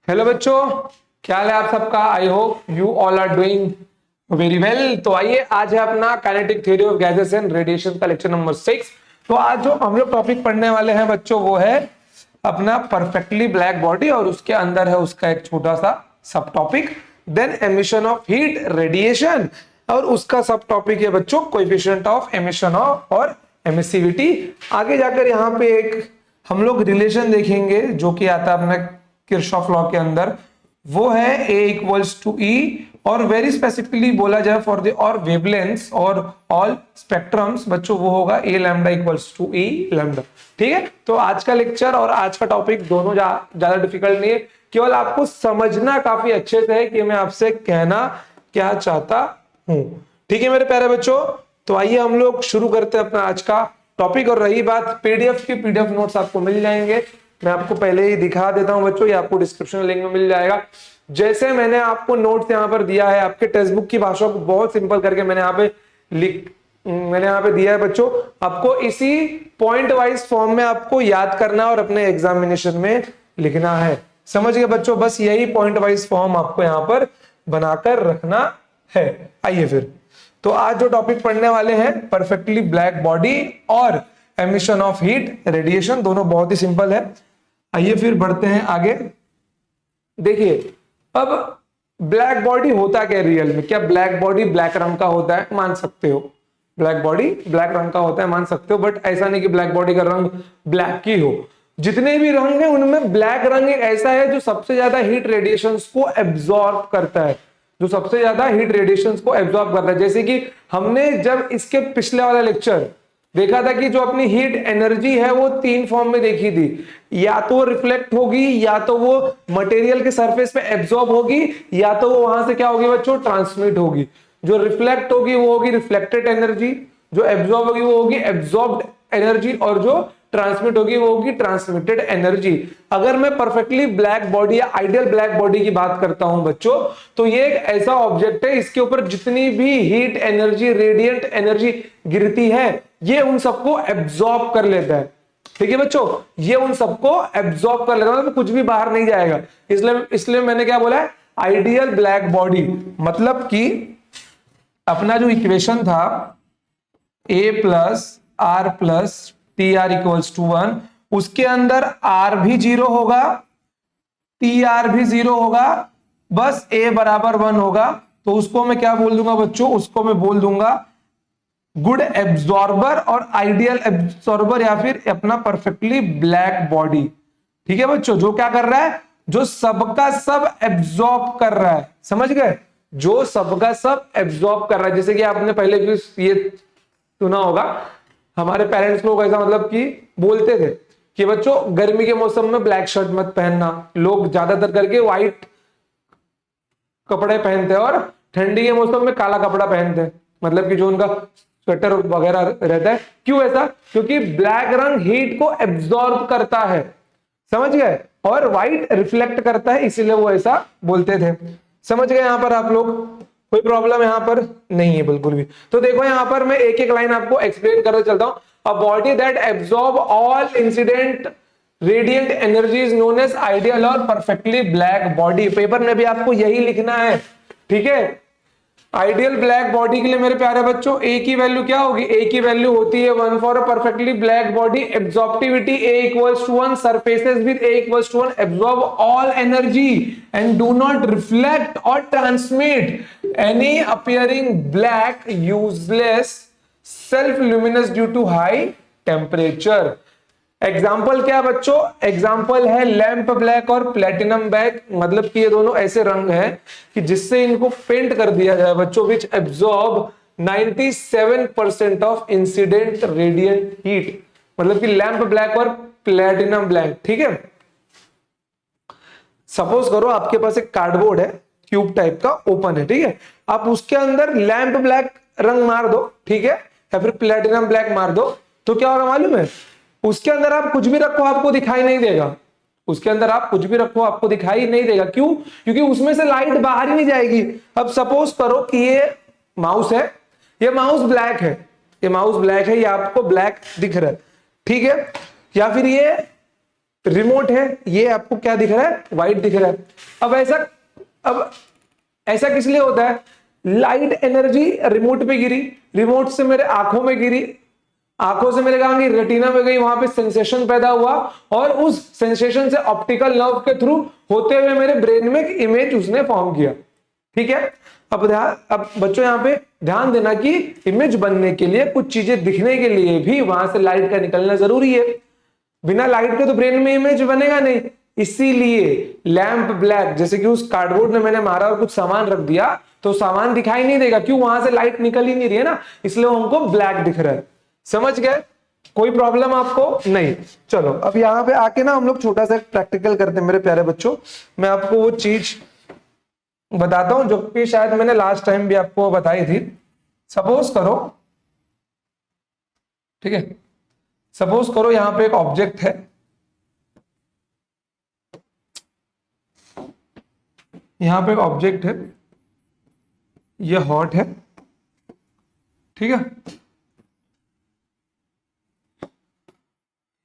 Hello बच्चों, क्या हाल है आप सबका। I hope you all are doing very well. तो आइए, आज है अपना kinetic theory of gases and radiation का लेक्चर नंबर 6। तो आज जो हम लोग टॉपिक पढ़ने वाले हैं बच्चों, वो है अपना परफेक्टली ब्लैक बॉडी, और उसके अंदर है उसका एक छोटा सा subtopic, then emission of heat radiation, और उसका सब टॉपिक है बच्चों कोएफिशिएंट ऑफ एमिशन ऑफ और एमिसिविटी। आगे जाकर यहाँ पे एक हम लोग रिलेशन देखेंगे जो कि आता है अपने किरचॉफ लॉ के अंदर, वो है A इक्वल्स टू E, और वेरी स्पेसिफिकली बोला जाए फॉर द और वेवलेंथ्स और ऑल स्पेक्ट्रम्स बच्चों, वो होगा A lambda equals to E lambda. ठीक है, तो आज का लेक्चर और आज का टॉपिक दोनों ज्यादा डिफिकल्ट नहीं है, केवल आपको समझना काफी अच्छे से है कि मैं आपसे कहना क्या चाहता हूं। ठीक है मेरे प्यारे बच्चों, तो आइए हम लोग शुरू करते हैं अपना आज का टॉपिक। और रही बात पीडीएफ की, पीडीएफ नोट्स आपको मिल जाएंगे, मैं आपको पहले ही दिखा देता हूं बच्चों, ये आपको डिस्क्रिप्शन लिंक में मिल जाएगा। जैसे मैंने आपको नोट्स यहाँ पर दिया है, आपके टेक्स्ट बुक की भाषा को बहुत सिंपल करके मैंने यहाँ पे दिया है बच्चों, आपको इसी पॉइंट वाइज फॉर्म में आपको याद करना और अपने एग्जामिनेशन में लिखना है। समझ गए बच्चों, बस यही पॉइंट वाइज फॉर्म आपको यहाँ पर बनाकर रखना है। आइए फिर, तो आज जो टॉपिक पढ़ने वाले हैं परफेक्टली ब्लैक बॉडी और एमिशन ऑफ हीट रेडिएशन, दोनों बहुत ही सिंपल है। आइए फिर बढ़ते हैं आगे। देखिए, अब ब्लैक बॉडी होता क्या रियल में, क्या ब्लैक बॉडी ब्लैक रंग का होता है? मान सकते हो ब्लैक बॉडी ब्लैक रंग का होता है, मान सकते हो, बट ऐसा नहीं कि ब्लैक बॉडी का रंग ब्लैक ही हो। जितने भी रंग हैं उनमें ब्लैक रंग एक ऐसा है जो सबसे ज्यादा हीट रेडिएशंस को एब्जॉर्ब करता है, जो सबसे ज्यादा हीट रेडिएशंस को एब्जॉर्ब करता है। जैसे कि हमने जब इसके पिछले वाला लेक्चर देखा था कि जो अपनी हीट एनर्जी है वो तीन फॉर्म में देखी थी, या तो वो रिफ्लेक्ट होगी, या तो वो मटेरियल के सरफेस पे एब्जॉर्ब होगी, या तो वो वहां से क्या होगी बच्चों, ट्रांसमिट होगी। जो रिफ्लेक्ट होगी वो होगी रिफ्लेक्टेड एनर्जी, जो एब्जॉर्ब होगी वो होगी एब्जॉर्ब्ड एनर्जी, और जो ट्रांसमिट होगी वो होगी ट्रांसमिटेड एनर्जी। अगर मैं परफेक्टली ब्लैक बॉडी या आइडियल ब्लैक बॉडी की बात करता हूं बच्चों, तो ये एक ऐसा ऑब्जेक्ट है, इसके ऊपर जितनी भी हीट एनर्जी रेडिएंट एनर्जी गिरती है ये उन सबको एब्जॉर्ब कर लेता है। ठीक है बच्चों, ये उन सबको एब्जॉर्ब कर लेता है, मतलब कुछ भी बाहर नहीं जाएगा। इसलिए मैंने क्या बोला है, आइडियल ब्लैक बॉडी, मतलब कि अपना जो इक्वेशन था A plus R plus T R equals to 1, उसके अंदर R भी 0 होगा, टी आर भी 0 होगा, बस A बराबर 1 होगा। तो उसको मैं क्या बोल दूंगा बच्चों, उसको मैं बोल दूंगा गुड एब्जॉर्बर और आइडियल एब्जॉर्बर, या फिर अपना परफेक्टली ब्लैक बॉडी। ठीक है बच्चों, जो क्या कर रहा है, जो सबका सब एब्जॉर्ब कर रहा है। समझ गए, जो सबका सब एब्जॉर्ब कर रहा है। जैसे कि आपने पहले भी ये सुना होगा, हमारे पेरेंट्स लोग ऐसा मतलब कि बोलते थे कि बच्चों गर्मी के मौसम में ब्लैक शर्ट मत पहनना, लोग ज्यादातर करके व्हाइट कपड़े पहनते हैं, और ठंडी के मौसम में काला कपड़ा पहनते हैं, मतलब कि जो उनका स्वेटर वगैरह रहता है। क्यों ऐसा? क्योंकि ब्लैक रंग हीट को एब्जॉर्ब करता है, समझ गए, और व्हाइट रिफ्लेक्ट करता है, इसीलिए वो ऐसा बोलते थे। समझ गए यहां पर आप लोग? कोई प्रॉब्लम यहां पर नहीं है बिल्कुल भी। तो देखो यहां पर मैं एक एक लाइन आपको एक्सप्लेन करते चलता हूं। A body that absorb all incident radiant energy is known as ideal और परफेक्टली ब्लैक बॉडी। पेपर में भी आपको यही लिखना है, ठीक है। आइडियल ब्लैक बॉडी के लिए मेरे प्यारे बच्चों ए की वैल्यू क्या होगी? ए की वैल्यू होती है 1 for a perfectly black body. Absorptivity a equals to 1, surfaces with a equals to 1 absorb all energy and do not reflect और transmit any appearing black useless self luminous due to high temperature. Example क्या बच्चों? Example है lamp black और platinum black, मतलब कि ये दोनों ऐसे रंग हैं कि जिससे इनको पेंट कर दिया जाए बच्चों, विच absorb 97% of incident radiant heat, मतलब कि लैंप ब्लैक और प्लेटिनम ब्लैक। ठीक है, सपोज करो आपके पास एक कार्डबोर्ड है, क्यूब टाइप का, ओपन है, ठीक है, आप उसके अंदर लैंप ब्लैक रंग मार दो, ठीक है, या फिर प्लेटिनम ब्लैक मार दो, तो क्या होगा मालूम है? उसके अंदर आप कुछ भी रखो आपको दिखाई नहीं देगा, उसके अंदर आप कुछ भी रखो आपको दिखाई नहीं देगा। क्यों? क्योंकि उसमें से लाइट बाहर ही नहीं जाएगी। अब सपोज करो कि ये माउस है, ये माउस ब्लैक है, ये माउस ब्लैक है, ये आपको ब्लैक दिख रहा है, ठीक है, या फिर ये रिमोट है, ये आपको क्या दिख रहा है, व्हाइट दिख रहा है। अब ऐसा किस लिए होता है, लाइट एनर्जी रिमोट पे गिरी, रिमोट से मेरे आंखों में गिरी, आंखों से मेरे कहा रेटिना में गई, वहां पे सेंसेशन पैदा हुआ और उस सेंसेशन से ऑप्टिकल नर्व के थ्रू होते हुए मेरे ब्रेन में एक इमेज उसने फॉर्म किया। ठीक है, अब बच्चों यहां पे ध्यान देना कि इमेज बनने के लिए, कुछ चीजें दिखने के लिए भी वहां से लाइट का निकलना जरूरी है। बिना लाइट के तो ब्रेन में इमेज बनेगा नहीं। इसीलिए लैंप ब्लैक, जैसे कि उस कार्डबोर्ड ने मैंने मारा और कुछ सामान रख दिया तो सामान दिखाई नहीं देगा, क्यों, वहां से लाइट निकल ही नहीं रही है ना, इसलिए हमको ब्लैक दिख रहा है। समझ गए, कोई प्रॉब्लम आपको नहीं। चलो अब यहां पे आके ना हम लोग छोटा सा प्रैक्टिकल करते हैं मेरे प्यारे बच्चों। मैं आपको वो चीज बताता हूं जो कि शायद मैंने लास्ट टाइम भी आपको बताई थी। सपोज करो, ठीक है, सपोज करो यहां पे एक ऑब्जेक्ट है, यहां पे एक ऑब्जेक्ट है, ये हॉट है, ठीक है,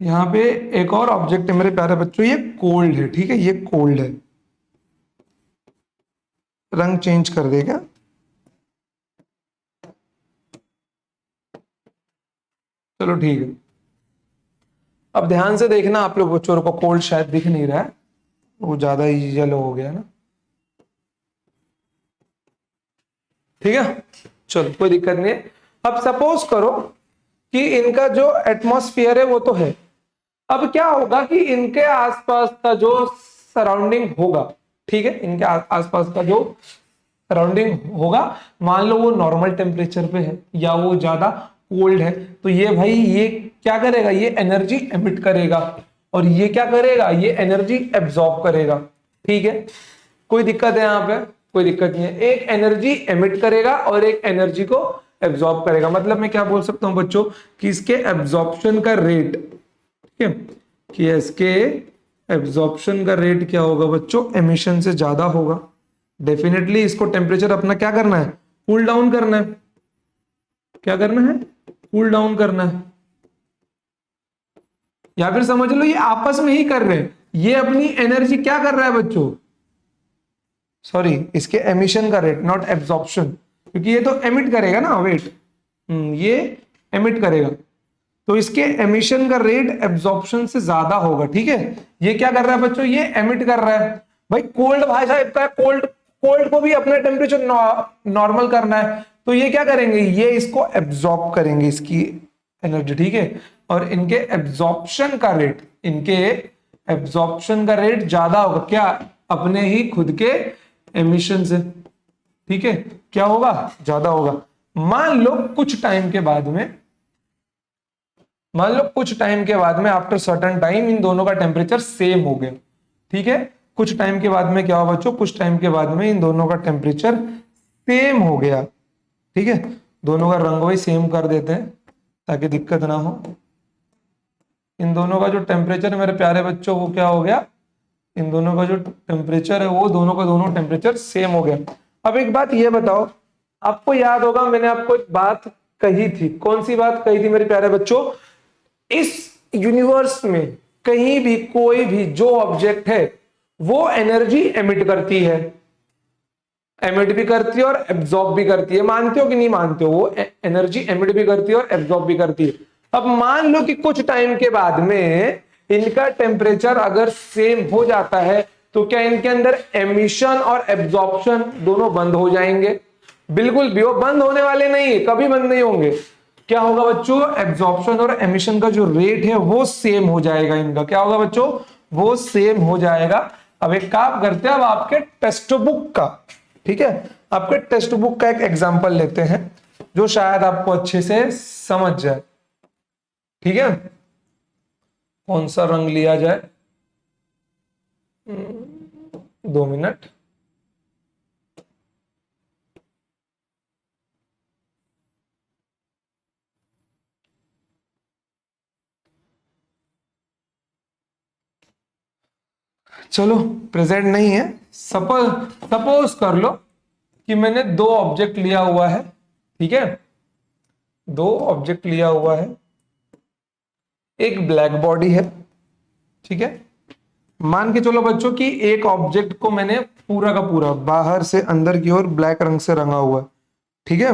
यहां पे एक और ऑब्जेक्ट है मेरे प्यारे बच्चों, ये कोल्ड है, ठीक है, ये कोल्ड है। रंग चेंज कर देगा, चलो ठीक है। अब ध्यान से देखना आप लोग बच्चों को, कोल्ड शायद दिख नहीं रहा है, वो ज्यादा ही येलो हो गया ना, ठीक है, चलो कोई दिक्कत नहीं है। अब सपोज करो कि इनका जो एटमॉस्फेयर है वो तो है, अब क्या होगा कि इनके आसपास का जो सराउंडिंग होगा, ठीक है, इनके आसपास का जो सराउंडिंग होगा, मान लो वो नॉर्मल टेम्परेचर पे है या वो ज्यादा कोल्ड है, तो ये भाई ये क्या करेगा, ये एनर्जी एमिट करेगा और ये क्या करेगा, ये एनर्जी एब्जॉर्ब करेगा। ठीक है, कोई दिक्कत है यहाँ पे, कोई दिक्कत नहीं है। एक एनर्जी एमिट करेगा और एक एनर्जी को एब्जॉर्ब करेगा। मतलब मैं क्या बोल सकता हूं बच्चों कि इसके एब्जॉर्प्शन का रेट, ठीक है, कि इसके एब्जॉर्प्शन का रेट क्या होगा बच्चों, एमिशन से ज्यादा होगा। डेफिनेटली इसको टेम्परेचर अपना क्या करना है, कूल डाउन करना है। क्या करना है, कूल डाउन करना है, या फिर समझ लो ये आपस में ही कर रहे हैं। ये अपनी एनर्जी क्या कर रहा है बच्चों, सॉरी, इसके एमिशन का रेट, नॉट एब्जॉर्प्शन, क्योंकि ये तो एमिट करेगा ना, वेट, ये एमिट करेगा, तो इसके एमिशन का रेट एब्जॉर्प्शन से ज्यादा होगा। ठीक है, ये क्या कर रहा है बच्चों, ये एमिट कर रहा है। भाई कोल्ड भाई साहब का, कोल्ड कोल्ड को भी अपना टेम्परेचर नॉर्मल करना है, तो ये क्या करेंगे, ये इसको एब्जॉर्ब करेंगे, इसकी एनर्जी। ठीक है, और इनके एब्जॉर्प्शन का रेट, इनके एब्जॉर्प्शन का रेट ज्यादा होगा, क्या, अपने ही खुद के एमिशन से। ठीक है, क्या होगा, ज्यादा होगा। मान लो कुछ टाइम के बाद में, मान लो कुछ टाइम के बाद में, आफ्टर सर्टेन टाइम, इन दोनों का टेम्परेचर सेम हो गया। ठीक है, कुछ टाइम के बाद में क्या हुआ बच्चों, कुछ टाइम के बाद में इन दोनों का टेम्परेचर सेम हो गया। ठीक है, दोनों का रंग वही सेम कर देते हैं ताकि दिक्कत ना हो। इन दोनों का जो टेम्परेचर है मेरे प्यारे बच्चों, वो क्या हो गया, इन दोनों का जो टेम्परेचर है वो दोनों का दोनों टेम्परेचर सेम हो गया। अब एक बात ये बताओ, आपको याद होगा मैंने आपको एक बात कही थी, कौन सी बात कही थी मेरे प्यारे बच्चों, इस यूनिवर्स में कहीं भी कोई भी जो ऑब्जेक्ट है वो एनर्जी एमिट करती है, एमिट भी करती है और एब्जॉर्ब भी करती है। मानते हो कि नहीं मानते हो, वो एनर्जी एमिट भी करती है और एब्जॉर्ब भी करती है। अब मान लो कि कुछ टाइम के बाद में इनका टेम्परेचर अगर सेम हो जाता है तो क्या इनके अंदर एमिशन और एब्जॉर्प्शन दोनों बंद हो जाएंगे? बिल्कुल भी वो बंद होने वाले नहीं है, कभी बंद नहीं होंगे। क्या होगा बच्चों, एब्जॉर्प्शन और एमिशन का जो रेट है वो सेम हो जाएगा इनका। क्या होगा बच्चों, वो सेम हो जाएगा। अब एक काम करते हैं, अब आपके टेक्स्ट बुक का, ठीक है, आपके टेक्स्ट बुक का एक एग्जांपल लेते हैं जो शायद आपको अच्छे से समझ जाए। ठीक है, कौन सा रंग लिया जाए, 2 मिनट। चलो प्रेजेंट नहीं है, सपोज कर लो कि मैंने 2 ऑब्जेक्ट लिया हुआ है। ठीक है, 2 ऑब्जेक्ट लिया हुआ है, एक ब्लैक बॉडी है, ठीक है, मान के चलो बच्चों कि एक ऑब्जेक्ट को मैंने पूरा का पूरा बाहर से अंदर की ओर ब्लैक रंग से रंगा हुआ है, ठीक है।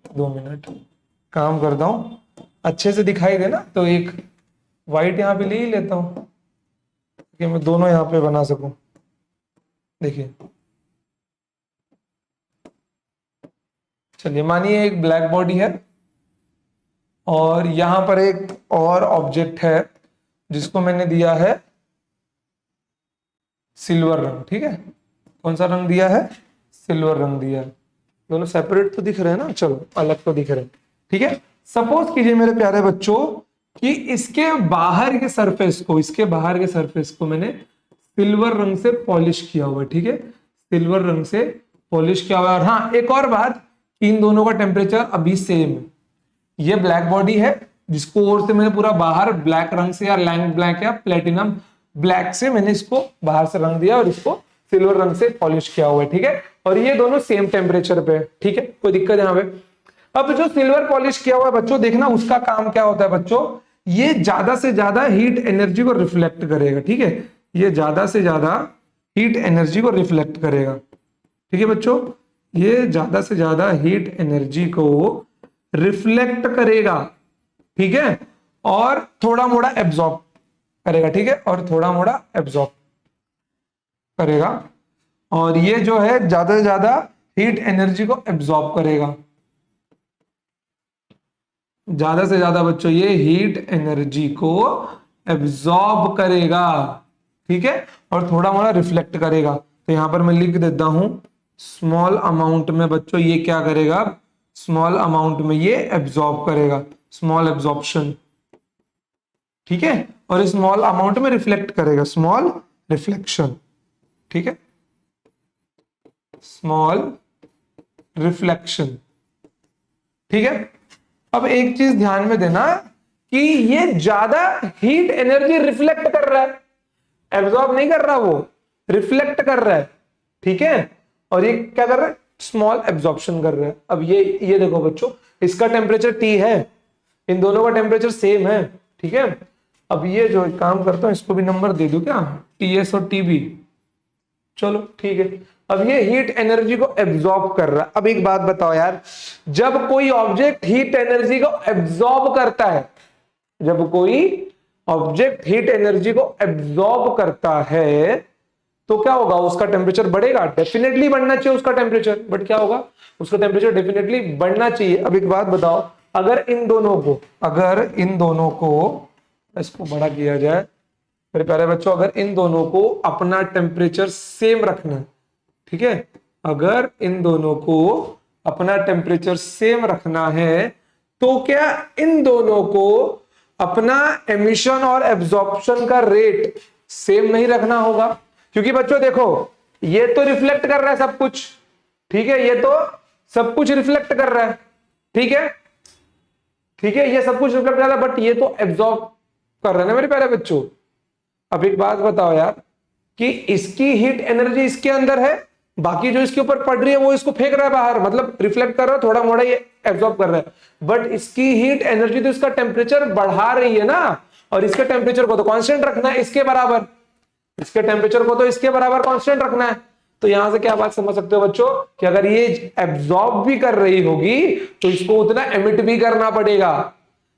2 मिनट काम करता हूं, अच्छे से दिखाई दे ना, तो एक व्हाइट यहां पे ले ही लेता हूं कि मैं दोनों यहां पे बना सकूं। देखिए, चलिए मानिए एक ब्लैक बॉडी है और यहां पर एक और ऑब्जेक्ट है जिसको मैंने दिया है सिल्वर रंग, ठीक है। कौन सा रंग दिया है? सिल्वर रंग दिया है। दोनों सेपरेट तो दिख रहे हैं ना, चलो अलग तो दिख रहे हैं, ठीक है। सपोज कीजिए मेरे प्यारे बच्चों कि इसके बाहर के सरफेस को मैंने सिल्वर रंग से पॉलिश किया हुआ है, ठीक है। सिल्वर रंग से पॉलिश किया हुआ है। और हाँ, एक और बात, इन दोनों का टेम्परेचर अभी सेम है। ये ब्लैक बॉडी है जिसको और से मैंने पूरा बाहर ब्लैक रंग से या लैंग ब्लैक या प्लेटिनम ब्लैक से मैंने इसको बाहर से रंग दिया और इसको सिल्वर रंग से पॉलिश किया हुआ है, ठीक है। और ये दोनों सेम टेम्परेचर पे है, ठीक है, कोई दिक्कत यहाँ पे। अब जो सिल्वर पॉलिश किया हुआ है बच्चों, देखना उसका काम क्या होता है बच्चों, ये ज्यादा से ज्यादा हीट एनर्जी को रिफ्लेक्ट करेगा, ठीक है। ये ज्यादा से ज्यादा हीट एनर्जी को रिफ्लेक्ट करेगा, ठीक है बच्चों। ये ज्यादा से ज्यादा हीट एनर्जी को रिफ्लेक्ट करेगा, ठीक है, और थोड़ा मोड़ा एब्जॉर्ब करेगा, ठीक है, और थोड़ा मोड़ा एब्जॉर्ब करेगा। और ये जो है ज्यादा से ज्यादा हीट एनर्जी को एब्जॉर्ब करेगा, ज्यादा से ज्यादा बच्चों ये हीट एनर्जी को एब्जॉर्ब करेगा, ठीक है, और थोड़ा मोड़ा रिफ्लेक्ट करेगा। तो यहां पर मैं लिख देता हूं स्मॉल अमाउंट में बच्चों ये क्या करेगा, स्मॉल अमाउंट में ये एब्जॉर्ब करेगा, स्मॉल एब्जॉर्प्शन, ठीक है। और स्मॉल अमाउंट में रिफ्लेक्ट करेगा, स्मॉल रिफ्लेक्शन, ठीक है, स्मॉल रिफ्लेक्शन, ठीक है। अब एक चीज ध्यान में देना कि ये ज्यादा हीट एनर्जी रिफ्लेक्ट कर रहा है, एब्जॉर्ब नहीं कर रहा, वो रिफ्लेक्ट कर रहा है, ठीक है। और ये क्या कर रहा है, स्मॉल एब्जॉर्प्शन कर रहा है। अब ये देखो बच्चों, इसका टेम्परेचर T है, इन दोनों का टेम्परेचर सेम है, ठीक है। अब ये जो काम करता हूं, इसको भी नंबर दे दूं क्या, TS और TB, चलो ठीक है। अब ये हीट एनर्जी को एब्जॉर्ब कर रहा है। अब एक बात बताओ यार, जब कोई ऑब्जेक्ट हीट एनर्जी को एब्जॉर्ब करता है, जब कोई ऑब्जेक्ट हीट एनर्जी को एब्जॉर्ब करता है तो क्या होगा, उसका टेम्परेचर बढ़ेगा, डेफिनेटली बढ़ना चाहिए उसका टेम्परेचर, बट क्या होगा, उसका टेम्परेचर डेफिनेटली बढ़ना चाहिए। अब एक बात बताओ, अगर इन दोनों को इसको बड़ा किया जाए मेरे प्यारे बच्चों, अगर इन दोनों को अपना टेम्परेचर सेम रखना है, ठीक है, अगर इन दोनों को अपना टेम्परेचर सेम रखना है तो क्या इन दोनों को अपना एमिशन और एब्जॉर्प्शन का रेट सेम नहीं रखना होगा? क्योंकि बच्चों देखो, ये तो रिफ्लेक्ट कर रहा है सब कुछ, ठीक है, ये तो सब कुछ रिफ्लेक्ट कर रहा है, ठीक है, ठीक है, ये सब कुछ रिफ्लेक्ट कर रहा है, बट ये तो एब्जॉर्ब कर रहा है ना मेरे प्यारे बच्चों। अब एक बात बताओ यार कि इसकी हीट एनर्जी इसके अंदर है, बाकी जो इसके ऊपर पड़ रही है वो इसको फेंक रहा है बाहर, मतलब रिफ्लेक्ट कर रहा है, थोड़ा मोड़ा ये एब्जॉर्ब कर रहा है, बट इसकी हीट एनर्जी तो इसका टेम्परेचर बढ़ा रही है ना, और इसके टेम्परेचर को तो कांस्टेंट रखना है, इसके बराबर, इसके टेम्परेचर को तो इसके बराबर कांस्टेंट रखना है। तो यहां से क्या बात समझ सकते हो बच्चों कि अगर ये एब्जॉर्ब भी कर रही होगी तो इसको उतना एमिट भी करना पड़ेगा,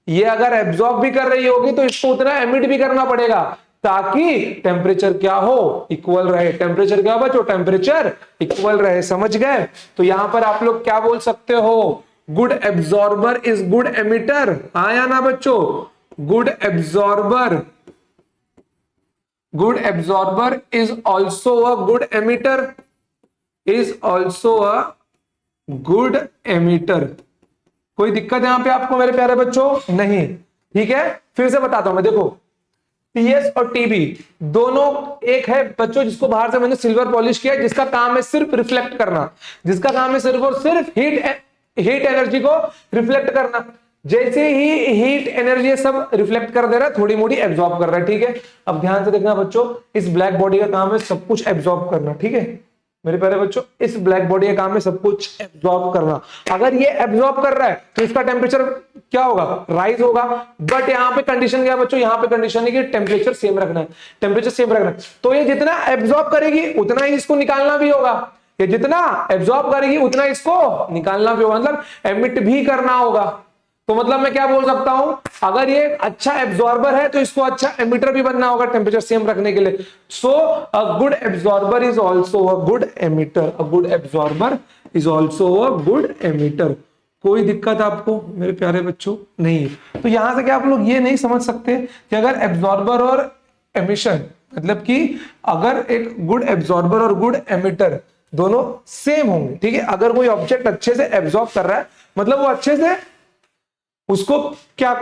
ये अगर एब्जॉर्ब भी कर रही होगी तो इसको उतना एमिट भी करना पड़ेगा, ताकि टेम्परेचर क्या हो, इक्वल रहे। टेम्परेचर क्या बच्चों, टेम्परेचर इक्वल रहे, समझ गए। तो यहां पर आप लोग क्या बोल सकते हो, good absorber is good emitter, हाँ या ना बच्चों, good absorber is also a good emitter, is also a good emitter. कोई दिक्कत यहां पे आपको मेरे प्यारे बच्चों? नहीं, ठीक है। फिर से बताता हूं मैं, देखो टीएस और टीबी दोनों एक है बच्चों, जिसको बाहर से मैंने सिल्वर पॉलिश किया, जिसका काम है सिर्फ रिफ्लेक्ट करना, जिसका काम है सिर्फ और सिर्फ हीट एनर्जी को रिफ्लेक्ट करना। जैसे ही हीट एनर्जी सब रिफ्लेक्ट कर दे रहा है, थोड़ी मोड़ी एब्जॉर्ब कर रहा है, ठीक है। अब ध्यान से देखना बच्चों, इस ब्लैक बॉडी का काम है सब कुछ एब्जॉर्ब करना, ठीक है, मेरे प्यारे बच्चों इस ब्लैक बॉडी का काम है सब कुछ एब्जॉर्ब करना। अगर ये एब्जॉर्ब कर रहा है तो इसका टेम्परेचर क्या होगा, राइज होगा। बट यहाँ पे कंडीशन क्या है बच्चों, यहाँ पे कंडीशन है कि टेम्परेचर सेम रखना है, टेम्परेचर सेम रखना है। तो ये जितना एब्जॉर्ब करेगी उतना ही इसको निकालना भी होगा, ये जितना एब्जॉर्ब करेगी उतना इसको निकालना भी होगा, मतलब एमिट भी करना होगा। तो मतलब मैं क्या बोल सकता हूं, अगर ये अच्छा एब्जॉर्बर है तो इसको अच्छा एमिटर भी बनना होगा टेम्परेचर सेम रखने के लिए। So a good absorber is also a good emitter, a good absorber is also a good emitter. कोई दिक्कत आपको मेरे प्यारे बच्चों नहीं है। तो यहां से क्या आप लोग ये नहीं समझ सकते कि अगर एब्जॉर्बर और एमिशन, मतलब कि अगर एक गुड एब्जॉर्बर और गुड एमिटर दोनों सेम होंगे, ठीक है, अगर कोई ऑब्जेक्ट अच्छे से एब्जॉर्ब कर रहा है मतलब वो अच्छे से उसको क्या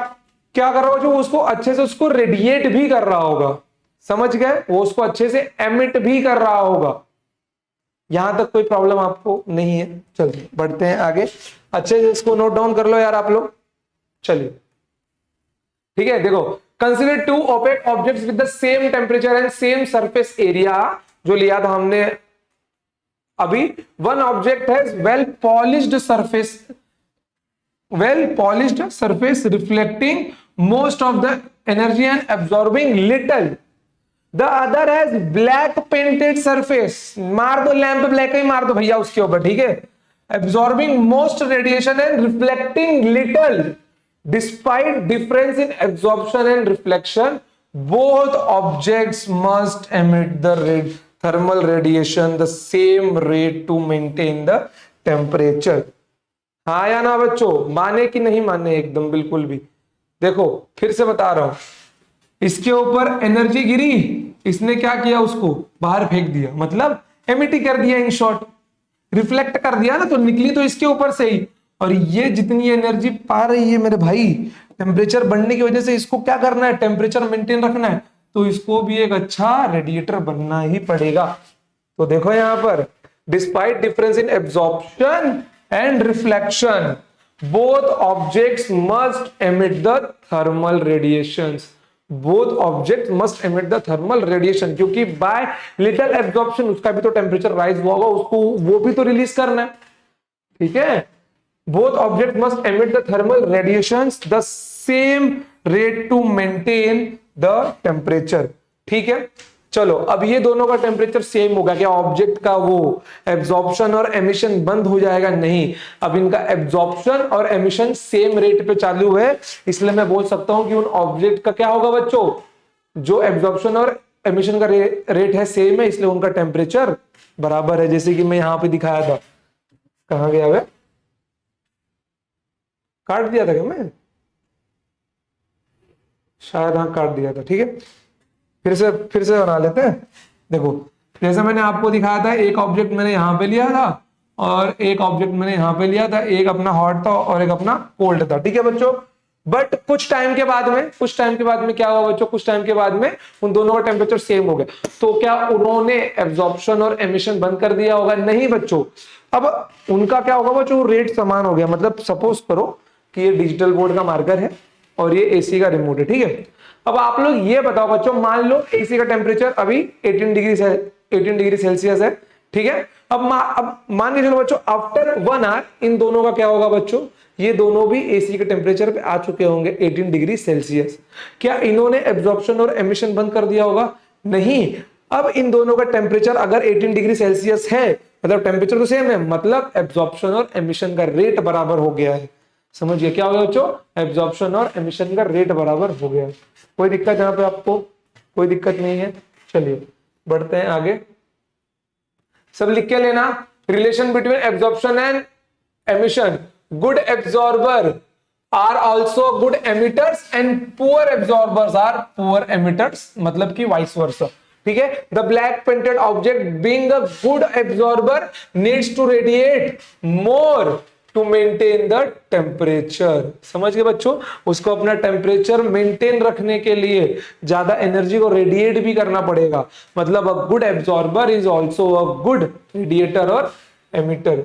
क्या कर रहा होगा, जो उसको अच्छे से उसको रेडिएट भी कर रहा होगा, समझ गए, वो उसको अच्छे से एमिट भी कर रहा होगा। यहां तक कोई प्रॉब्लम आपको नहीं है। चलिए बढ़ते हैं आगे, अच्छे से इसको नोट डाउन कर लो यार आप लोग। चलिए ठीक है, देखो consider two opaque objects with the same temperature and same surface area, जो लिया था हमने अभी। One object has well polished surface, well polished surface reflecting most of the energy and absorbing little. The other has black painted surface, मार दो lamp black ही मार दो भैया उसके ऊपर, ठीक है, absorbing most radiation and reflecting little. Despite difference in absorption and reflection, both objects must emit the thermal radiation the same rate to maintain the temperature. हाँ या ना बच्चों, माने कि नहीं माने, एकदम बिल्कुल भी। देखो फिर से बता रहा हूं, इसके ऊपर एनर्जी गिरी, इसने क्या किया, उसको बाहर फेंक दिया, मतलब एमिट कर दिया, इन शॉर्ट रिफ्लेक्ट कर दिया ना, तो निकली तो इसके ऊपर से ही। और ये जितनी एनर्जी पा रही है मेरे भाई, टेम्परेचर बढ़ने की वजह से इसको क्या करना है, टेम्परेचर मेंटेन रखना है, तो इसको भी एक अच्छा रेडिएटर बनना ही पड़ेगा। तो देखो यहां पर, despite difference in absorption and reflection, both objects must emit the thermal radiations. Both objects must emit the thermal radiation, क्योंकि by little absorption उसका भी तो टेम्परेचर राइज हुआ होगा, उसको वो भी तो रिलीज करना है, ठीक है। Both objects must emit the thermal radiations the same rate to maintain the temperature, ठीक है। चलो अब ये दोनों का टेम्परेचर सेम होगा, क्या ऑब्जेक्ट का वो एब्जॉर्प्शन और एमिशन बंद हो जाएगा, नहीं। अब इनका एब्जॉर्प्शन और एमिशन सेम रेट पे चालू है, इसलिए मैं बोल सकता हूं कि उन ऑब्जेक्ट का क्या होगा बच्चों, जो एब्जॉर्प्शन और एमिशन का रेट है सेम है, इसलिए उनका टेम्परेचर बराबर है। जैसे कि मैं यहां पे दिखाया था, कहां गया हुआ, काट दिया था क्या मैं, शायद हाँ काट दिया था, ठीक है। फिर से बना लेते हैं। देखो जैसे मैंने आपको दिखाया था, एक ऑब्जेक्ट मैंने यहां पे लिया था और एक ऑब्जेक्ट मैंने यहां पे लिया था, एक अपना हॉट था और एक अपना कोल्ड था, ठीक है बच्चों। बट कुछ टाइम के बाद में क्या हुआ बच्चों, कुछ टाइम के बाद में उन दोनों का टेम्परेचर सेम हो गया, तो क्या उन्होंने एब्जॉर्प्शन और एमिशन बंद कर दिया होगा, नहीं बच्चों। अब उनका क्या होगा बच्चों, रेट समान हो गया। मतलब सपोज करो कि ये डिजिटल बोर्ड का मार्कर है और ये एसी का रिमोट है, ठीक है। अब आप लोग ये बताओ बच्चों, मान लो एसी का टेम्परेचर अभी 18 डिग्री सेल्सियस है, ठीक है। अब मान के चलो बच्चों, आफ्टर 1 आवर इन दोनों का क्या होगा बच्चों, ये दोनों भी एसी के टेम्परेचर पे आ चुके होंगे 18 डिग्री सेल्सियस। क्या इन्होंने एब्जॉर्प्शन और एमिशन बंद कर दिया होगा, नहीं। अब इन दोनों का टेम्परेचर अगर 18 डिग्री सेल्सियस है, मतलब टेम्परेचर तो सेम है, मतलब एब्जॉर्प्शन और एमिशन का रेट बराबर हो गया है। समझिए क्या हो गया बच्चों, एब्जॉर्प्शन और एमिशन का रेट बराबर हो गया है। कोई दिक्कत यहाँ पे आपको, कोई दिक्कत नहीं है। चलिए बढ़ते हैं आगे, सब लिख के लेना। Relation between absorption and emission, good absorber are also good emitters and poor absorbers are poor emitters, मतलब कि वाइस वर्सा, ठीक है। The black painted object being a good absorber needs to radiate more to maintain the temperature. समझ गए बच्चों, उसको अपना temperature maintain रखने के लिए ज्यादा एनर्जी को रेडिएट भी करना पड़ेगा। मतलब a good absorber is also a good radiator और emitter.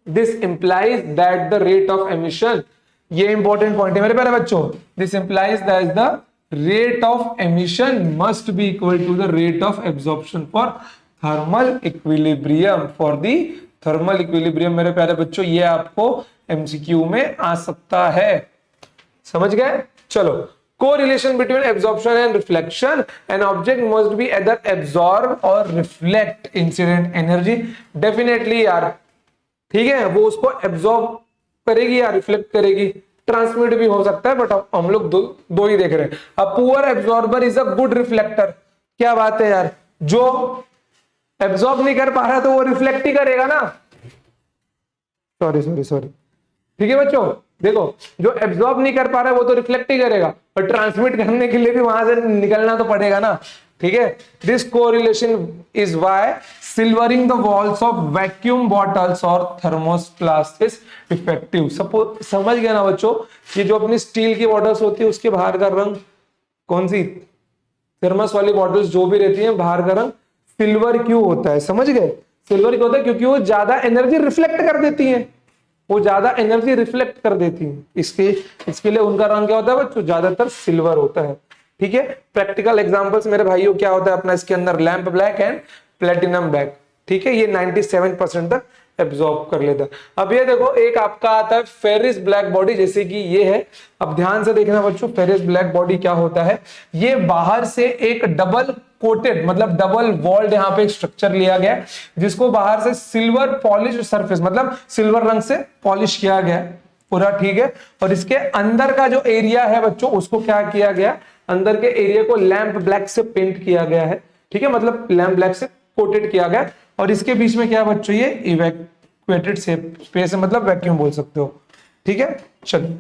This implies that the rate of emission, ये इंपॉर्टेंट पॉइंट है मेरे प्यारे बच्चों, this implies that the rate of emission must be equal to the rate of absorption for thermal equilibrium, for the thermal equilibrium मेरे प्यारे बच्चों, ये आपको एमसीक्यू में आ सकता है। समझ गए? चलो, correlation between absorption and reflection, an object must be either absorb और रिफ्लेक्ट इंसिडेंट एनर्जी। डेफिनेटली यार, ठीक है, वो उसको एब्जॉर्ब करेगी या रिफ्लेक्ट करेगी, ट्रांसमिट भी हो सकता है, बट हम लोग दो ही देख रहे हैं। A poor absorber is a good reflector. क्या बात है यार, जो एब्जॉर्ब नहीं कर पा रहा तो वो रिफ्लेक्ट ही करेगा ना। सॉरी सॉरी सॉरी, ठीक है बच्चों, देखो, जो एब्जॉर्ब नहीं कर पा रहा है वो तो रिफ्लेक्ट ही करेगा, और ट्रांसमिट करने के लिए भी वहां से निकलना तो पड़ेगा ना। ठीक है, this correlation is why silvering the walls of vacuum bottles और थर्मोप्लास्ट इज इफेक्टिव। सपोज, समझ गया ना बच्चों, कि जो अपनी स्टील की बॉटल्स होती है उसके बाहर का रंग, कौन सी थर्मस वाली बॉटल्स जो भी रहती हैं, बाहर का रंग सिल्वर क्यों होता है? समझ गए? सिल्वर क्यों होता है? क्योंकि वो ज्यादा एनर्जी रिफ्लेक्ट कर देती है, वो ज्यादा एनर्जी रिफ्लेक्ट कर देती है, इसके लिए उनका रंग क्या होता है बच्चों? ज्यादातर सिल्वर होता है। ठीक है, प्रैक्टिकल एग्जांपल्स मेरे भाइयों क्या होता है अपना इसके अंदर? Lamp black and platinum black. ठीक है, ये 97% तक एब्जॉर्ब कर लेता है। अब ये देखो, एक आपका आता है फेरिस ब्लैक बॉडी, जैसे कि ये है। अब ध्यान से देखना बच्चों, फेरिस ब्लैक बॉडी क्या होता है? ये बाहर से एक डबल कोटेड, मतलब डबल वॉल्ड यहाँ पे स्ट्रक्चर लिया गया, जिसको बाहर से सिल्वर पॉलिश सरफेस, मतलब सिल्वर रंग से पॉलिश किया गया पूरा। ठीक है, और इसके अंदर का जो एरिया है बच्चों, उसको क्या किया गया? अंदर के एरिया को लैंप ब्लैक से पेंट किया गया है। ठीक है, मतलब लैंप ब्लैक से कोटेड किया गया, और इसके बीच में क्या बच्चों? ये इवैक्यूएटेड स्पेस है, मतलब वैक्यूम बोल सकते हो। ठीक है, चलिए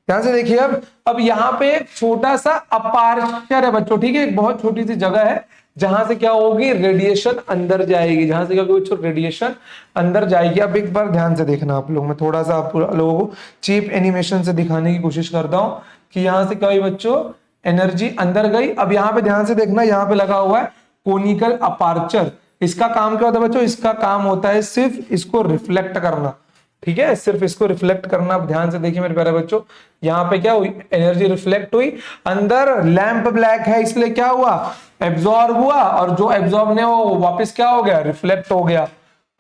ध्यान से देखिए। अब यहाँ पे एक छोटा सा अपार्चर है बच्चों। ठीक है, एक बहुत छोटी सी जगह है जहां से क्या होगी? रेडिएशन अंदर जाएगी। जहां से क्या होगी बच्चों? रेडिएशन अंदर जाएगी। अब एक बार ध्यान से देखना आप लोग, मैं थोड़ा सा आप लोगों को चीप एनिमेशन से दिखाने की कोशिश करता हूं कि यहां से क्या हुई बच्चों? एनर्जी अंदर गई। अब यहाँ पे ध्यान से देखना, यहाँ पे लगा हुआ है कोनिकल अपार्चर। इसका काम क्या होता है बच्चों? इसका काम होता है सिर्फ इसको रिफ्लेक्ट करना। ठीक है, सिर्फ इसको रिफ्लेक्ट करना। आप ध्यान से देखिए मेरे प्यारे बच्चों, यहाँ पे क्या हुई? एनर्जी रिफ्लेक्ट हुई। अंदर लैंप ब्लैक है, इसलिए क्या हुआ? एब्जॉर्ब हुआ, और जो एब्जॉर्ब ने वो वापस क्या हो गया? रिफ्लेक्ट हो गया।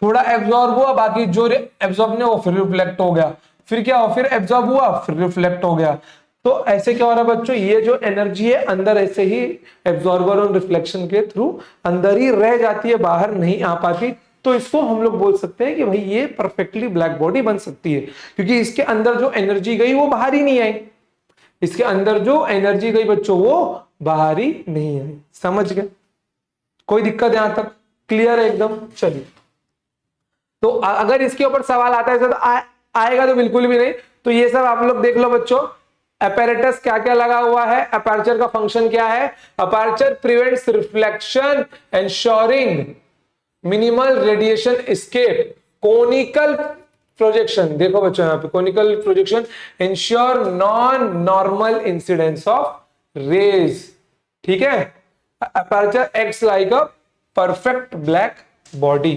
थोड़ा एब्जॉर्ब हुआ, बाकी जो एब्जॉर्ब ने वो फिर रिफ्लेक्ट हो गया। फिर क्या हो? फिर एब्जॉर्ब हुआ, फिर रिफ्लेक्ट हो गया। तो ऐसे क्या हो रहा है बच्चों? ये जो एनर्जी है अंदर ऐसे ही एब्जॉर्बर और रिफ्लेक्शन के थ्रू अंदर ही रह जाती है, बाहर नहीं आ पाती। तो इसको हम लोग बोल सकते हैं कि भाई ये परफेक्टली ब्लैक बॉडी बन सकती है, क्योंकि इसके अंदर जो एनर्जी गई वो बाहर ही नहीं आई। इसके अंदर जो एनर्जी गई बच्चों वो बाहर ही नहीं आई। समझ गए? कोई दिक्कत यहां तक? क्लियर है एकदम? चलिए, तो अगर इसके ऊपर सवाल आता है तो आएगा तो बिल्कुल भी नहीं। तो ये सब आप लोग देख लो बच्चों, अपैरेटस क्या क्या लगा हुआ है, अपर्चर का फंक्शन क्या है? Aperture prevents reflection, ensuring minimal radiation escape. Conical projection, देखो बच्चों यहाँ पे conical projection ensure non normal incidence of rays. ठीक है, aperture acts like a perfect black body.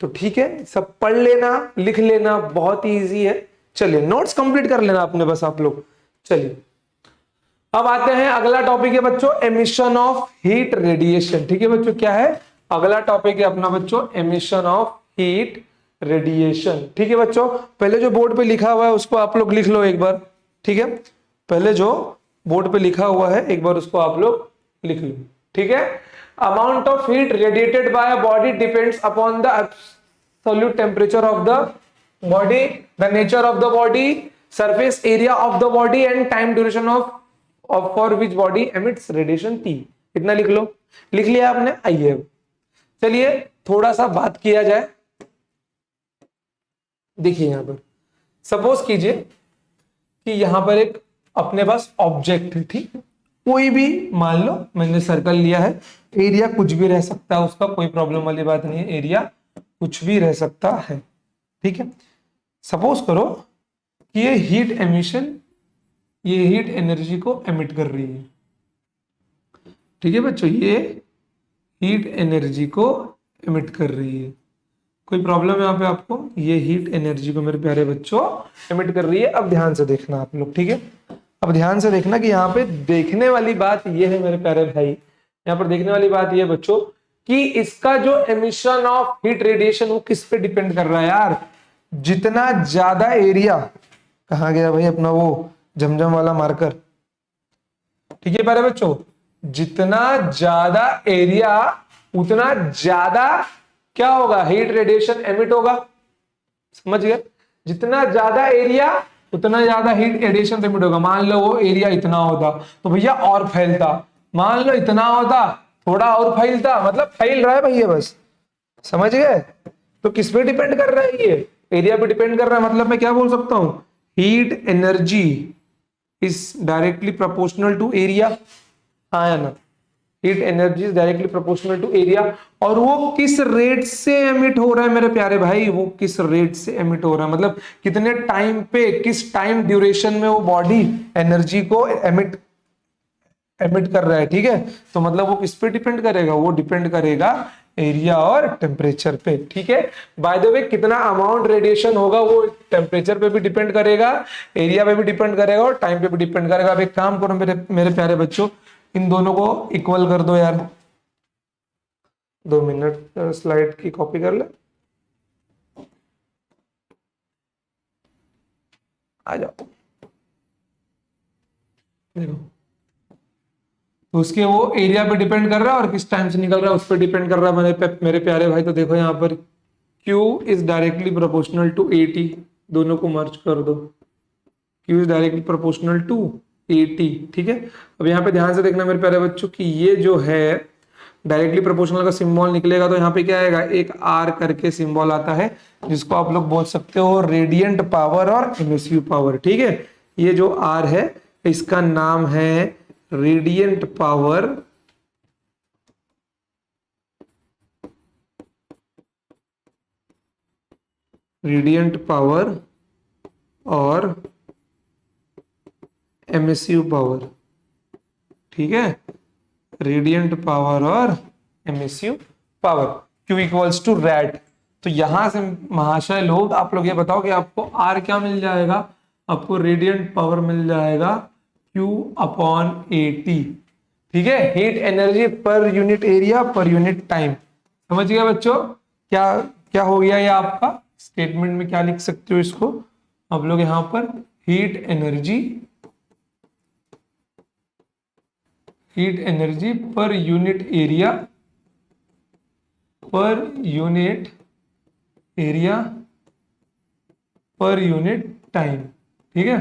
तो ठीक है, सब पढ़ लेना, लिख लेना, बहुत ही इजी है। चलिए, नोट्स कंप्लीट कर लेना अपने बस आप लोग। चलिए, अब आते हैं, अगला टॉपिक है बच्चों एमिशन ऑफ हीट रेडिएशन। ठीक है बच्चों, क्या है अगला टॉपिक? है अपना बच्चों एमिशन ऑफ हीट रेडिएशन। ठीक है बच्चों, पहले जो बोर्ड पे लिखा हुआ है उसको आप लोग लिख लो एक बार। ठीक है, पहले जो बोर्ड पे लिखा हुआ है एक बार उसको आप लोग लिख लो। ठीक है, amount of heat radiated by a body depends upon the absolute temperature of the body, the nature of the body, surface area of the body and time duration of for which body emits radiation T। इतना लिख लो। लिख लिया आपने? आइए चलिए थोड़ा सा बात किया जाए। देखिए यहां पर सपोज कीजिए कि यहां पर एक अपने पास ऑब्जेक्ट है। ठीक, कोई भी मान लो मैंने सर्कल लिया है, एरिया कुछ भी रह सकता है उसका, कोई प्रॉब्लम वाली बात नहीं है, एरिया कुछ भी रह सकता है। ठीक है, सपोज करो कि ये हीट एमिशन, ये हीट एनर्जी को एमिट कर रही है। ठीक है बच्चों, ये हीट एनर्जी को एमिट कर रही है। कोई प्रॉब्लम है यहाँ पे आपको? ये हीट एनर्जी को मेरे प्यारे बच्चों एमिट कर रही है। अब ध्यान से देखना आप लोग। ठीक है, अब ध्यान से देखना कि यहाँ पे देखने वाली बात ये है मेरे प्यारे भाई, यहाँ पर देखने वाली बात ये बच्चों कि इसका जो एमिशन ऑफ हीट रेडिएशन वो किस पे डिपेंड कर रहा है यार, जितना ज्यादा एरिया, कहाँ गया भाई अपना वो जमजम वाला मार्कर, ठीक है प्यारे बच्चों, जितना ज्यादा एरिया उतना ज्यादा क्या होगा, हीट रेडिएशन एमिट होगा, समझ गए, जितना ज्यादा एरिया उतना ज्यादा हीट रेडिएशन एमिट होगा। मान लो वो एरिया इतना होता तो भैया और फैलता, मान लो इतना होता थोड़ा और फैलता, मतलब फैल रहा है भैया बस, समझ गए। तो किस पे डिपेंड कर रहा है, ये एरिया पे डिपेंड कर रहा है, मतलब मैं क्या बोल सकता हूं, heat energy is directly proportional to area, हाँ या ना, heat energy is directly proportional to area. और वो किस रेट से एमिट हो रहा है मेरे प्यारे भाई, वो किस रेट से एमिट हो रहा है, मतलब कितने टाइम पे, किस टाइम ड्यूरेशन में वो बॉडी एनर्जी को एमिट कर रहा है, ठीक है। तो मतलब वो किस पे डिपेंड करेगा, वो डिपेंड करेगा एरिया और टेम्परेचर पे, ठीक है। बाय द वे कितना अमाउंट रेडिएशन होगा वो टेम्परेचर पे भी डिपेंड करेगा, एरिया पे भी डिपेंड करेगा और टाइम पे भी डिपेंड करेगा। अब एक काम करो मेरे मेरे प्यारे बच्चों, इन दोनों को इक्वल कर दो यार, 2 मिनट स्लाइड की कॉपी कर ले, आ जाओ, देखो तो उसके वो एरिया पे डिपेंड कर रहा है और किस टाइम से निकल रहा है उस पर डिपेंड कर रहा है मेरे प्यारे भाई। तो देखो यहाँ पर Q is directly proportional to AT, दोनों को मर्ज कर दो, Q is directly proportional to AT, ठीक है। अब यहाँ पे ध्यान से देखना मेरे प्यारे बच्चों कि ये जो है डायरेक्टली प्रोपोर्शनल का सिंबल निकलेगा तो यहाँ पे क्या आएगा, एक R करके सिंबल आता है जिसको आप लोग बोल सकते हो रेडियंट पावर और एमिसिव पावर, ठीक है। ये जो R है इसका नाम है रेडियंट पावर और एमिसिव पावर, ठीक है, रेडियंट पावर और emissive power, Q equals to रैट। तो यहां से महाशय लोग आप लोग ये बताओ कि आपको R क्या मिल जाएगा, आपको रेडियंट पावर मिल जाएगा Q अपॉन AT, ठीक है, heat energy per unit area per unit time. समझ गया बच्चों, क्या क्या हो गया ये आपका स्टेटमेंट में क्या लिख सकते हो इसको आप लोग यहां पर, heat energy per unit area per unit time, ठीक है,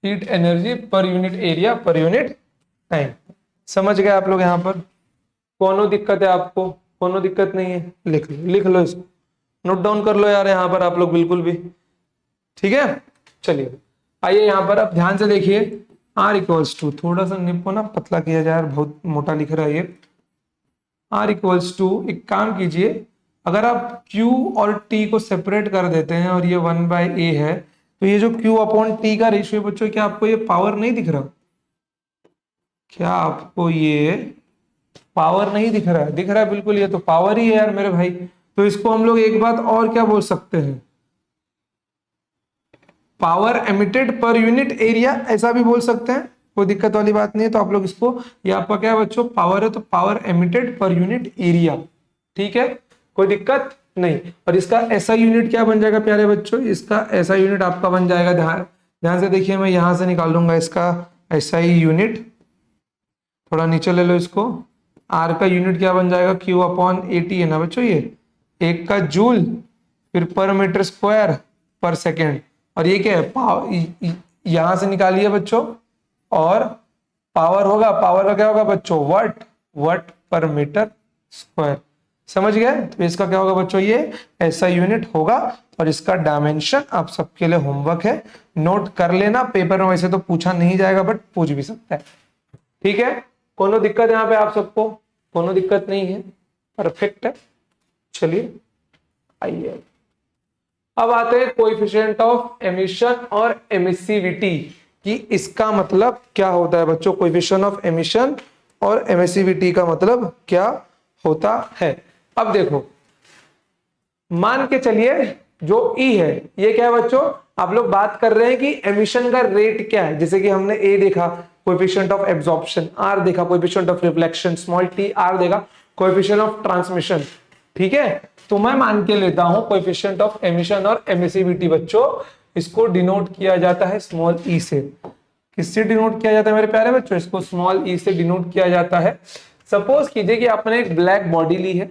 heat energy per unit area per unit time. समझ गए आप लोग यहाँ पर, कोनो दिक्कत है आपको, कोनो दिक्कत नहीं है, लिख लो इसको, नोट डाउन कर लो यार यहाँ पर आप लोग बिल्कुल भी, ठीक है। चलिए आइए यहाँ पर अब ध्यान से देखिए, R इक्वल्स टू, थोड़ा सा निप को ना पतला किया जाए, बहुत मोटा लिख रहा है ये, R इक्वल्स टू, एक काम कीजिए, अगर आप Q और T को सेपरेट कर देते हैं और ये 1/A है, तो ये जो Q अपॉन T का रेशियो बच्चों, क्या आपको ये पावर नहीं दिख रहा, क्या आपको ये पावर नहीं दिख रहा है, दिख रहा है बिल्कुल, ये तो पावर ही है यार मेरे भाई। तो इसको हम लोग एक बात और क्या बोल सकते हैं, power emitted per unit area, ऐसा भी बोल सकते हैं, कोई दिक्कत वाली बात नहीं है। तो आप लोग इसको, ये आपका क्या है बच्चों, पावर है तो power emitted per unit area, ठीक है, कोई दिक्कत नहीं। और इसका ऐसा यूनिट क्या बन जाएगा प्यारे बच्चों, इसका ऐसा यूनिट आपका बन जाएगा, ध्यान से देखिए, मैं यहां से निकाल लूंगा इसका ऐसा ही यूनिट, थोड़ा नीचे ले लो इसको, R का यूनिट क्या बन जाएगा, Q अपॉन AT है ना बच्चों, ये एक का जूल, फिर पर मीटर स्क्वायर पर सेकेंड, और ये क्या है, यहां से निकालिए बच्चों, और पावर होगा, पावर का क्या होगा बच्चों, वट पर मीटर स्क्वायर। समझ गए, तो इसका क्या होगा बच्चों, ये ऐसा यूनिट होगा, और इसका डायमेंशन आप सबके लिए होमवर्क है, नोट कर लेना, पेपर में वैसे तो पूछा नहीं जाएगा बट पूछ भी सकता है, ठीक है। कोनो दिक्कत यहाँ पे आप सबको, कोनो दिक्कत नहीं है, परफेक्ट है। चलिए आइए अब आते हैं कोएफिशिएंट ऑफ एमिशन और एमिसिविटी, कि इसका मतलब क्या होता है बच्चों, कोएफिशिएंट ऑफ एमिशन और एमिसिविटी का मतलब क्या होता है। अब देखो, मान के चलिए जो E है, ये क्या है बच्चों, आप लोग बात कर रहे हैं कि एमिशन का रेट क्या है, जैसे कि हमने A देखा कोएफिशिएंट ऑफ एब्जॉर्प्शन आर देखा, coefficient of reflection small T R देखा, कोएफिशिएंट ऑफ ट्रांसमिशन, ठीक है। तो मैं मान के लेता हूं कोएफिशिएंट ऑफ एमिशन और एमिसिविटी बच्चों, इसको डिनोट किया जाता है स्मॉल ई से। किससे डिनोट किया जाता है मेरे प्यारे बच्चों? इसको स्मॉल ई से डिनोट किया जाता है। सपोज कीजिए कि आपने एक ब्लैक बॉडी ली है,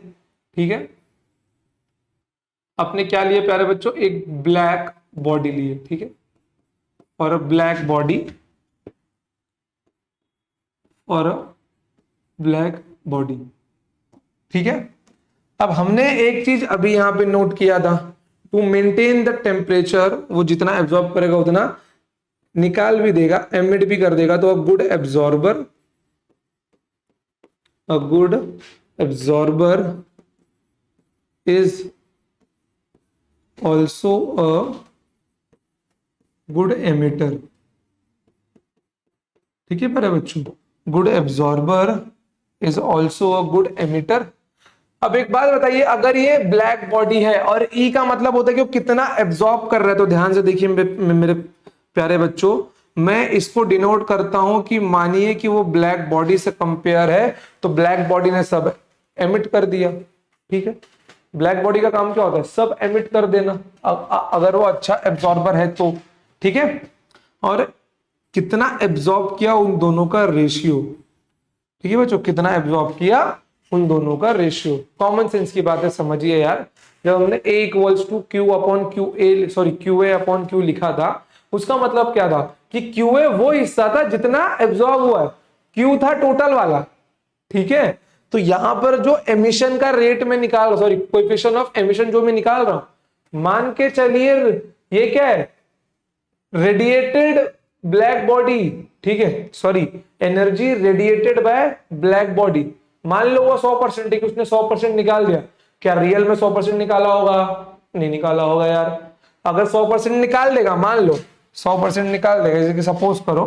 ठीक है, आपने क्या लिया प्यारे बच्चों? एक ब्लैक बॉडी ली है, ठीक है, और ब्लैक बॉडी और ब्लैक बॉडी, ठीक है। अब हमने एक चीज अभी यहां पे नोट किया था, टू मेंटेन द टेम्परेचर, वो जितना एब्जॉर्ब करेगा उतना निकाल भी देगा, एमिट भी कर देगा। तो अ good absorber, a good absorber is also a good emitter, ठीक है प्यारे बच्चों, good absorber is also a good emitter. अब एक बात बताइए, अगर ये ब्लैक बॉडी है और ई का मतलब होता है कि वो कितना एब्जॉर्ब कर रहा है, तो ध्यान से देखिए मेरे प्यारे बच्चों, मैं इसको डिनोट करता हूं कि मानिए कि वो ब्लैक बॉडी से कंपेयर है, तो ब्लैक बॉडी ने सब एमिट कर दिया, ठीक है। ब्लैक बॉडी का काम क्या होता है? सब एमिट कर देना, अगर वो अच्छा एब्जॉर्बर है तो, ठीक है। और कितना एब्जॉर्ब किया उन दोनों का रेशियो, ठीक है बच्चों, कितना एब्जॉर्ब किया उन दोनों का रेशियो। कॉमन सेंस की बात है, समझिए यार। जब हमने A equals to Q upon Q A, sorry Q A upon Q लिखा था, उसका मतलब क्या था कि क्यू ए वो हिस्सा था जितना एब्जॉर्ब हुआ है, क्यू था टोटल वाला, ठीक है। तो यहां पर जो एमिशन का रेट में निकाल रहा, सॉरी कोएफिशिएंट ऑफ एमिशन जो मैं निकाल रहा हूं, मान के चलिए ये क्या है? रेडिएटेड ब्लैक बॉडी, ठीक है, sorry energy radiated by black body. मान लो वो 100% है कि उसने 100% निकाल दिया, क्या रियल में 100% निकाला होगा? नहीं निकाला होगा यार। अगर 100% निकाल देगा, मान लो 100% निकाल देगा, जैसे कि सपोज करो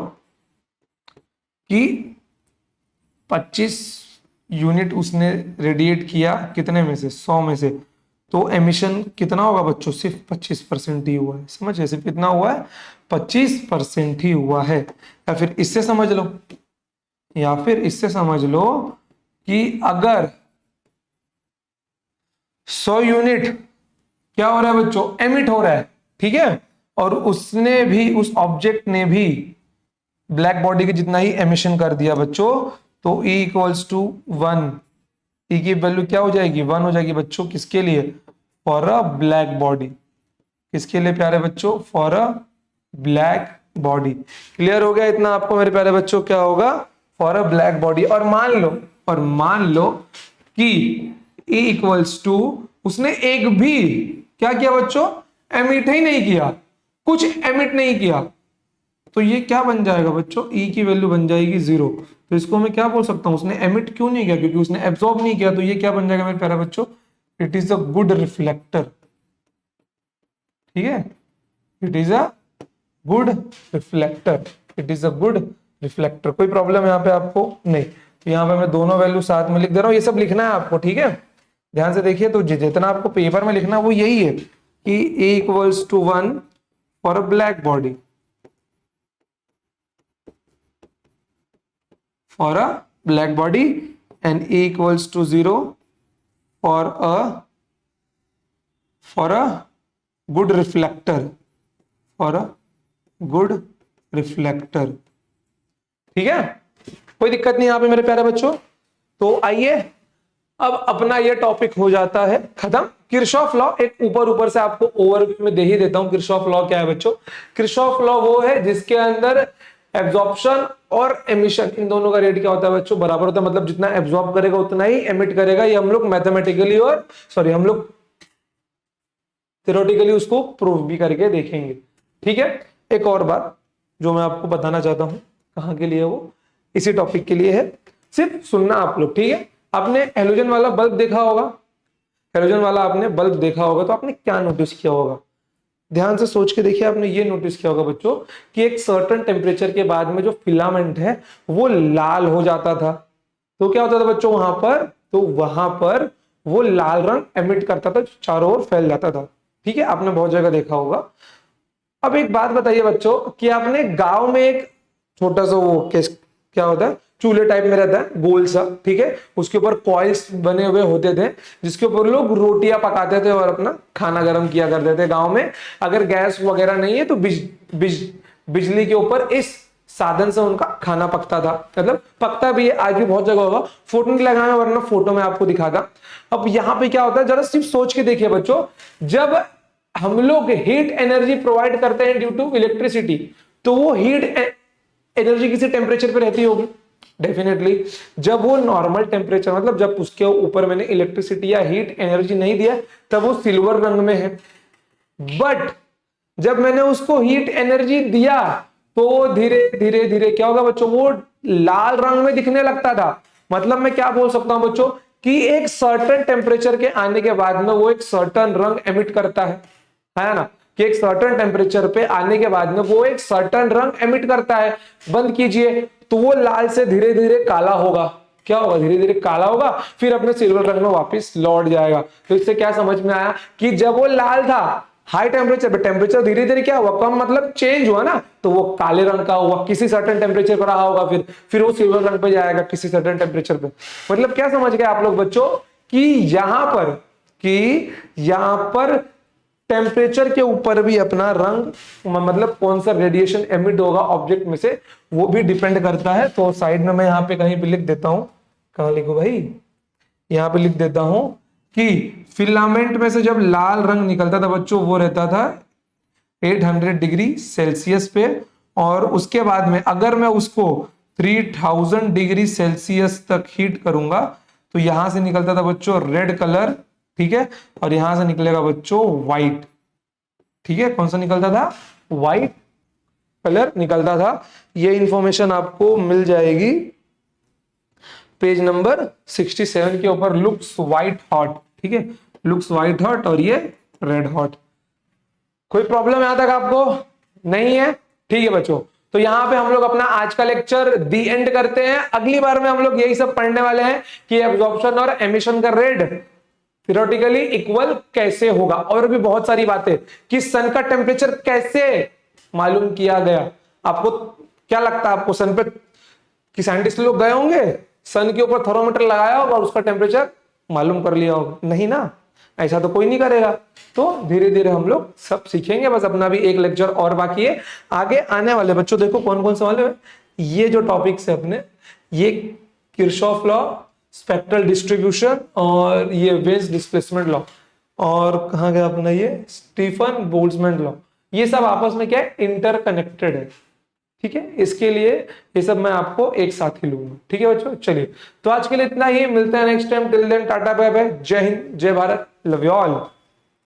कि 25 यूनिट उसने रेडिएट किया, कितने में से? 100 में से, तो एमिशन कितना होगा बच्चों? सिर्फ 25% ही हुआ है, समझिए, सिर्फ कितना हुआ है? 25% ही हुआ है। या फिर इससे समझ लो, या फिर इससे समझ लो कि अगर 100 यूनिट क्या हो रहा है बच्चों? एमिट हो रहा है, ठीक है, और उसने भी, उस ऑब्जेक्ट ने भी ब्लैक बॉडी के जितना ही एमिशन कर दिया बच्चों, तो E इक्वल्स टू 1, E की वैल्यू क्या हो जाएगी? 1 हो जाएगी बच्चों। किसके लिए? For a black body. किसके लिए प्यारे बच्चों? For a black body. Clear हो गया इतना आपको मेरे प्यारे बच्चों? क्या होगा? For a black body. और मान लो कि E इक्वल्स टू, उसने एक भी क्या किया बच्चों? एमिट ही नहीं किया, कुछ एमिट नहीं किया, तो ये क्या बन जाएगा बच्चों? E की वैल्यू बन जाएगी 0। तो इसको मैं क्या बोल सकता हूं? उसने एमिट क्यों नहीं किया? क्योंकि उसने एब्जॉर्ब नहीं किया। तो ये क्या बन जाएगा मेरे प्यारे बच्चों? It is a good reflector, ठीक है, it is a good reflector, it is a good reflector. कोई प्रॉब्लम यहाँ पे आपको नहीं? तो यहाँ पे मैं दोनों वैल्यू साथ में लिख दे रहा हूँ, ये सब लिखना है आपको, ठीक है। ध्यान से देखिए, तो जितना आपको पेपर में लिखना वो यही है कि A equals to 1 for a black body, for a black body, and A equals to 0 for a good reflector, for a good reflector, ठीक है। कोई दिक्कत नहीं यहाँ पे मेरे प्यारे बच्चों। तो आइए अब अपना ये टॉपिक हो जाता है खत्म। किरचॉफ लॉ एक ऊपर से आपको ओवरव्यू में दे ही देता हूं। किरचॉफ लॉ क्या है बच्चों? किरचॉफ लॉ वो है जिसके अंदर एब्जॉर्प्शन और एमिशन, इन दोनों का रेट क्या होता है बच्चों? बराबर होता है। मतलब जितना एब्जॉर्ब करेगा उतना ही एमिट करेगा। ये हम लोग मैथमेटिकली और हम लोग थ्योरेटिकली उसको प्रूव भी करके देखेंगे, ठीक है। एक और बात जो मैं आपको बताना चाहता हूं, कहां के लिए? वो इसी टॉपिक के लिए है, सिर्फ सुनना आप लोग, ठीक है। आपने हेलोजन वाला बल्ब देखा होगा, हेलोजन वाला आपने बल्ब देखा होगा, तो आपने क्या नोटिस किया होगा? ध्यान से सोच के देखिए। आपने ये नोटिस किया होगा बच्चों कि एक सर्टेन टेम्परेचर के बाद में जो फिलामेंट है वो लाल हो जाता था। तो क्या होता था बच्चों वहां पर? तो वहां पर वो लाल रंग एमिट करता था, चारों ओर फैल जाता था, ठीक है। आपने बहुत जगह देखा होगा। अब एक बात बताइए बच्चों कि आपने गांव में एक छोटा सा वो क्या होता है, चूल्हे टाइप में रहता है गोल सा, ठीक है, उसके ऊपर कॉइल्स बने हुए होते थे जिसके ऊपर लोग रोटियां पकाते थे और अपना खाना गर्म किया करते थे गांव में। अगर गैस वगैरह नहीं है तो बिजली के ऊपर इस साधन से उनका खाना पकता था, मतलब पकता भी है, आज भी बहुत जगह होगा, फोटो नहीं लगाया वरना फोटो में आपको दिखाता। अब यहाँ पे क्या होता है, जरा सिर्फ सोच के देखिए बच्चों, जब हम लोग हीट एनर्जी प्रोवाइड करते हैं ड्यू टू इलेक्ट्रिसिटी, तो वो हीट एनर्जी किसी टेम्परेचर पे रहती होगी डेफिनेटली। जब वो नॉर्मल टेम्परेचर, मतलब जब उसके ऊपर मैंने इलेक्ट्रिसिटी या हीट एनर्जी नहीं दिया, तब वो सिल्वर रंग में है। बट जब मैंने उसको हीट एनर्जी दिया तो वो धीरे धीरे धीरे क्या होगा बच्चों, वो लाल रंग में दिखने लगता था। मतलब मैं क्या बोल सकता हूं बच्चों कि एक सर्टेन टेम्परेचर के आने के बाद में वो एक सर्टेन रंग एमिट करता है ना, कि एक सर्टेन टेम्परेचर पे आने के बाद में वो एक सर्टेन रंग एमिट करता है। बंद कीजिए तो वो लाल से धीरे धीरे काला होगा, क्या होगा, धीरे धीरे काला होगा, फिर अपने सिल्वर रंग में वापस लौट जाएगा। तो इससे क्या समझ में आया कि जब वो लाल था हाई टेम्परेचर पे, टेम्परेचर धीरे धीरे क्या हुआ, कम मतलब चेंज हुआ ना, तो वो काले रंग का हुआ, किसी सर्टेन टेम्परेचर पर रहा होगा, फिर वो सिल्वर रंग पे जाएगा किसी सर्टेन टेम्परेचर पे। मतलब क्या समझ गए आप लोग बच्चों कि यहां पर टेम्परेचर के ऊपर भी अपना रंग, मतलब कौन सा रेडिएशन एमिट होगा ऑब्जेक्ट में से, वो भी डिपेंड करता है। तो साइड में मैं यहाँ पे कहीं पे लिख देता हूं, कहां लिखूं भाई, यहां पे लिख देता हूं कि फिलामेंट में से जब लाल रंग निकलता था बच्चों वो रहता था 800 डिग्री सेल्सियस पे, और उसके बाद में अगर मैं उसको 3000 डिग्री सेल्सियस तक हीट करूंगा तो यहां से निकलता था बच्चों रेड कलर, ठीक है, और यहां से निकलेगा बच्चों व्हाइट, ठीक है, कौन सा निकलता था, व्हाइट कलर निकलता था। ये इंफॉर्मेशन आपको मिल जाएगी पेज नंबर 67 के ऊपर, लुक्स व्हाइट हॉट, ठीक है, लुक्स व्हाइट हॉट और ये रेड हॉट। कोई प्रॉब्लम यहां तक आपको नहीं है, ठीक है बच्चों। तो यहां पे हम लोग अपना आज का लेक्चर दी एंड करते हैं। अगली बार में हम लोग यही सब पढ़ने वाले हैं कि एब्जॉर्प्शन और एमिशन का रेट थ्योरेटिकली इक्वल कैसे होगा, और भी बहुत सारी बातें कि सन का टेम्परेचर कैसे मालूम किया गया। आपको क्या लगता है, आपको सन पे कि साइंटिस्ट लोग गए होंगे, सन के ऊपर थर्मोमीटर लगाया होगा और उसका टेम्परेचर मालूम कर लिया होगा? नहीं ना, ऐसा तो कोई नहीं करेगा। तो धीरे धीरे हम लोग सब सीखेंगे, बस अपना भी एक लेक्चर और बाकी है। आगे आने वाले बच्चों देखो कौन कौन से वाले हैं, ये जो टॉपिक्स है अपने, ये किरचॉफ लॉ, स्पेक्ट्रल डिस्ट्रीब्यूशन, और ये वेन्स डिस्प्लेसमेंट लॉ, और कहां गया अपना ये स्टीफन बोल्ट्जमैन लॉ, ये सब आपस में क्या है, इंटरकनेक्टेड है, ठीक है। इसके लिए ये सब मैं आपको एक साथ ही लूंगा, ठीक है बच्चों। चलिए तो आज के लिए इतना ही, मिलते हैं next time, till then tata bye bye, जय हिंद जय भारत, लव यू ऑल।